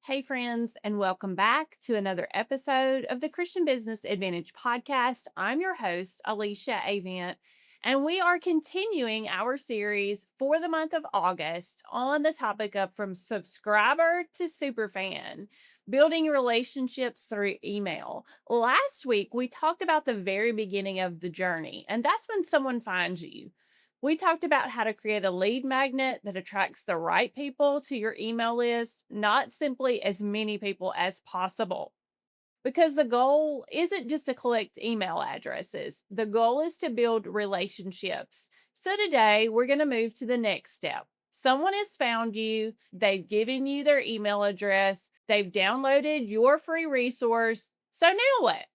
Hey, friends, and welcome back to another episode of the Christian Business Advantage podcast. I'm your host, Alicia Avant, and we are continuing our series for the month of August on the topic of from subscriber to superfan, building relationships through email. Last week, we talked about the very beginning of the journey, and that's when someone finds you. We talked about how to create a lead magnet that attracts the right people to your email list, not simply as many people as possible. Because the goal isn't just to collect email addresses, the goal is to build relationships. So today we're going to move to the next step. Someone has found you, they've given you their email address, they've downloaded your free resource. So now what?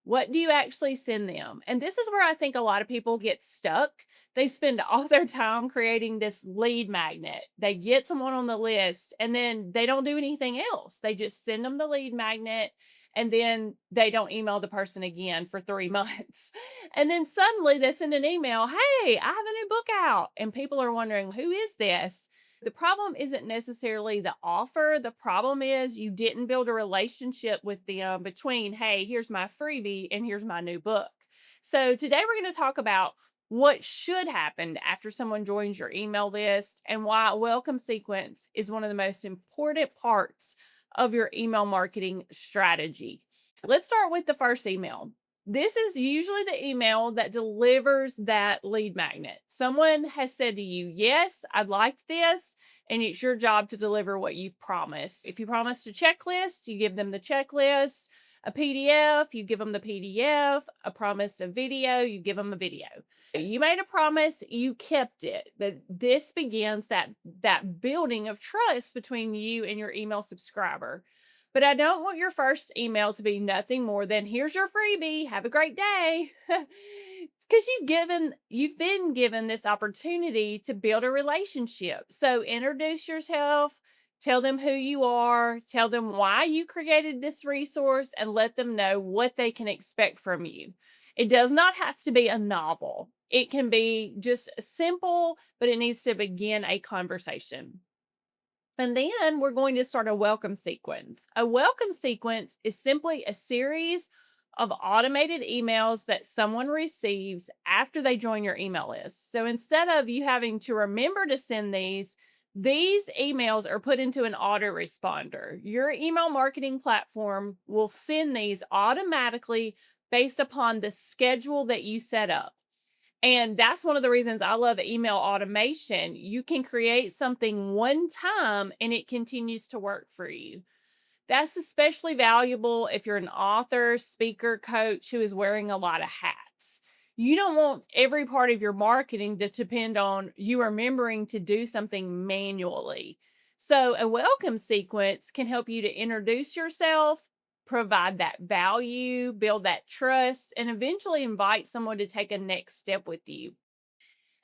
What do you actually send them? And this is where I think a lot of people get stuck. They spend all their time creating this lead magnet. They get someone on the list and then they don't do anything else. They just send them the lead magnet and then they don't email the person again for 3 months. And then suddenly they send an email, "Hey, I have a new book out." And people are wondering, who is this? The problem isn't necessarily the offer. The problem is you didn't build a relationship with them between, "Hey, here's my freebie and here's my new book." So today we're going to talk about what should happen after someone joins your email list and why a welcome sequence is one of the most important parts of your email marketing strategy. Let's start with the first email. This is usually the email that delivers that lead magnet. Someone has said to you, "Yes, I'd like this." And it's your job to deliver what you've promised. If you promised a checklist, you give them the checklist. A PDF, you give them the PDF. A promise a video, you give them a video. You made a promise, you kept it. But this begins that building of trust between you and your email subscriber. But I don't want your first email to be nothing more than, "Here's your freebie. Have a great day." Because you've been given this opportunity to build a relationship. So introduce yourself, tell them who you are, tell them why you created this resource, and let them know what they can expect from you. It does not have to be a novel. It can be just simple, but it needs to begin a conversation. And then we're going to start a welcome sequence. A welcome sequence is simply a series of automated emails that someone receives after they join your email list. So instead of you having to remember to send these emails are put into an autoresponder. Your email marketing platform will send these automatically based upon the schedule that you set up. And that's one of the reasons I love email automation. You can create something one time and it continues to work for you. That's especially valuable if you're an author, speaker, coach who is wearing a lot of hats. You don't want every part of your marketing to depend on you remembering to do something manually. So, a welcome sequence can help you to introduce yourself, provide that value, build that trust, and eventually invite someone to take a next step with you.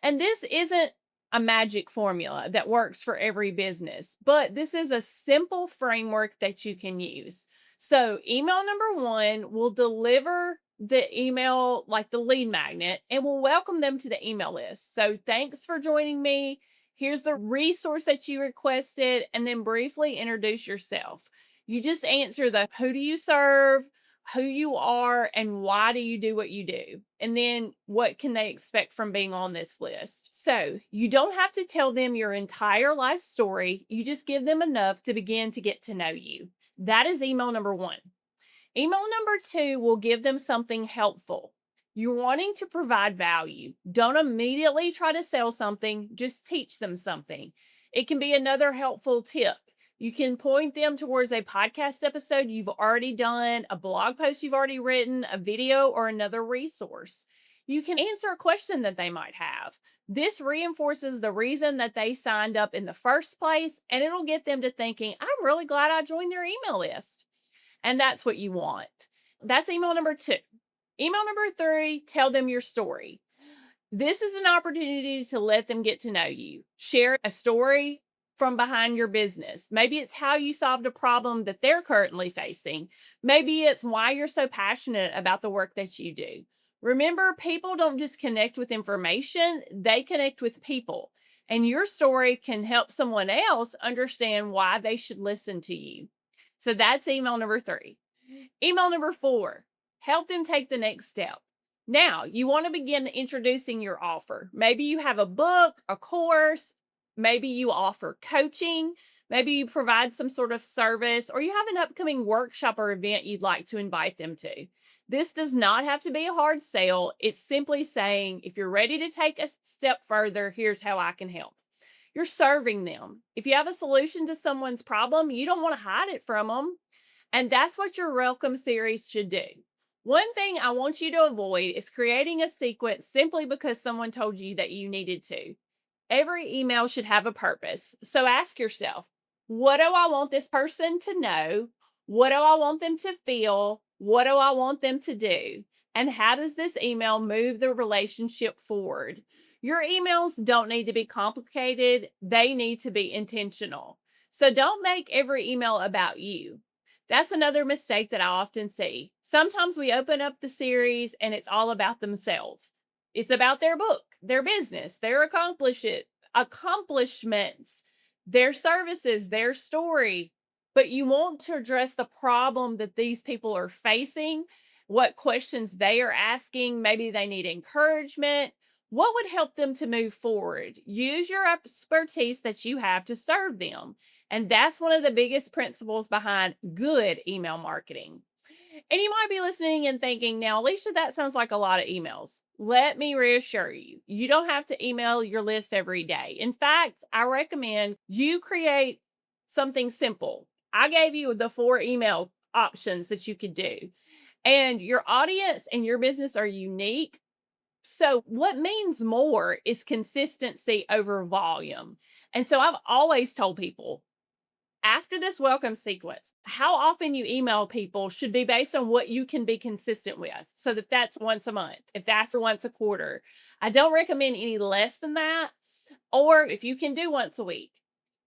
And this isn't a magic formula that works for every business, but this is a simple framework that you can use. So, email number one will deliver the email like the lead magnet and will welcome them to the email list. So, "Thanks for joining me. Here's the resource that you requested," and then briefly introduce yourself. You just answer the who do you serve, who you are, and why do you do what you do? And then what can they expect from being on this list? So you don't have to tell them your entire life story. You just give them enough to begin to get to know you. That is email number one. Email number two will give them something helpful. You're wanting to provide value. Don't immediately try to sell something, just teach them something. It can be another helpful tip. You can point them towards a podcast episode you've already done, a blog post you've already written, a video, or another resource. You can answer a question that they might have. This reinforces the reason that they signed up in the first place, and it'll get them to thinking, "I'm really glad I joined their email list." And that's what you want. That's email number two. Email number three, tell them your story. This is an opportunity to let them get to know you. Share a story from behind your business. Maybe it's how you solved a problem that they're currently facing. Maybe it's why you're so passionate about the work that you do. Remember, people don't just connect with information, they connect with people. And your story can help someone else understand why they should listen to you. So that's email number 3. Email number 4, help them take the next step. Now, you want to begin introducing your offer. Maybe you have a book, a course, maybe you offer coaching, maybe you provide some sort of service, or you have an upcoming workshop or event you'd like to invite them to. This does not have to be a hard sale. It's simply saying, if you're ready to take a step further, here's how I can help. You're serving them. If you have a solution to someone's problem, you don't want to hide it from them. And that's what your welcome series should do. One thing I want you to avoid is creating a sequence simply because someone told you that you needed to. Every email should have a purpose. So ask yourself, what do I want this person to know? What do I want them to feel? What do I want them to do? And how does this email move the relationship forward? Your emails don't need to be complicated. They need to be intentional. So don't make every email about you. That's another mistake that I often see. Sometimes we open up the series and it's all about themselves. It's about their book, their business, their accomplishments, their services, their story. But you want to address the problem that these people are facing, what questions they are asking. Maybe they need encouragement. What would help them to move forward? Use your expertise that you have to serve them. And that's one of the biggest principles behind good email marketing. And you might be listening and thinking, now, Alicia, that sounds like a lot of emails. Let me reassure you, you don't have to email your list every day. In fact, I recommend you create something simple. I gave you the 4 email options that you could do. And your audience and your business are unique. So what means more is consistency over volume. And so I've always told people, after this welcome sequence, how often you email people should be based on what you can be consistent with. So that's once a month, if that's once a quarter. I don't recommend any less than that, or if you can do once a week.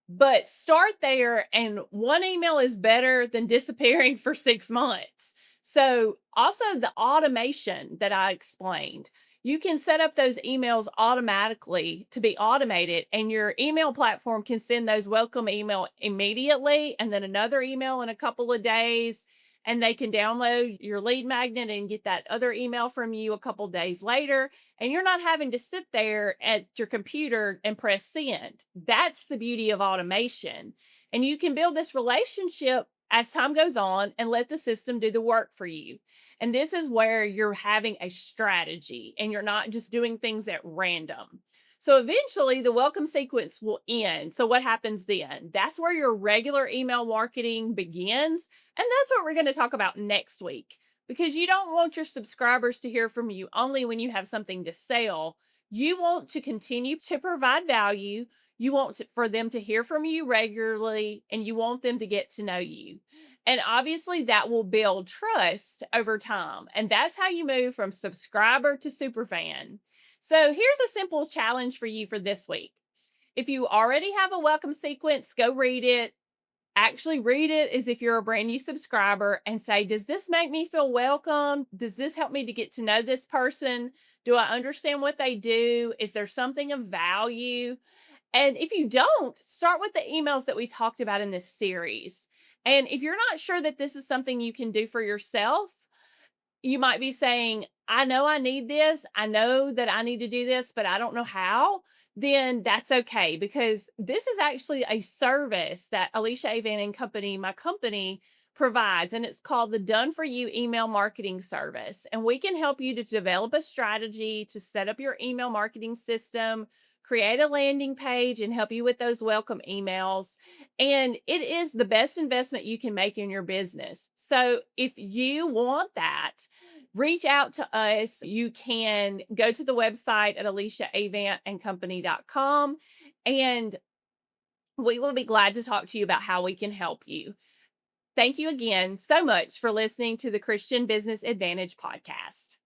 But start there, and one email is better than disappearing for 6 months. So also the automation that I explained. You can set up those emails automatically to be automated, and your email platform can send those welcome email immediately and then another email in a couple of days. And they can download your lead magnet and get that other email from you a couple days later. And you're not having to sit there at your computer and press send. That's the beauty of automation. And you can build this relationship as time goes on and let the system do the work for you. And this is where you're having a strategy and you're not just doing things at random. So eventually the welcome sequence will end. So what happens then? That's where your regular email marketing begins. And that's what we're going to talk about next week, because you don't want your subscribers to hear from you only when you have something to sell. You want to continue to provide value. You want for them to hear from you regularly, and you want them to get to know you. And obviously that will build trust over time. And that's how you move from subscriber to superfan. So here's a simple challenge for you for this week. If you already have a welcome sequence, go read it. Actually read it as if you're a brand new subscriber and say, does this make me feel welcome? Does this help me to get to know this person? Do I understand what they do? Is there something of value? And if you don't, start with the emails that we talked about in this series. And if you're not sure that this is something you can do for yourself, you might be saying, I know I need this. I know that I need to do this, but I don't know how. Then that's okay, because this is actually a service that Alicia Avant and Company, my company, provides, and it's called the Done For You Email Marketing Service. And we can help you to develop a strategy to set up your email marketing system, create a landing page, and help you with those welcome emails. And it is the best investment you can make in your business. So if you want that, reach out to us. You can go to the website at aliciaavantandcompany.com, and we will be glad to talk to you about how we can help you. Thank you again so much for listening to the Christian Business Advantage podcast.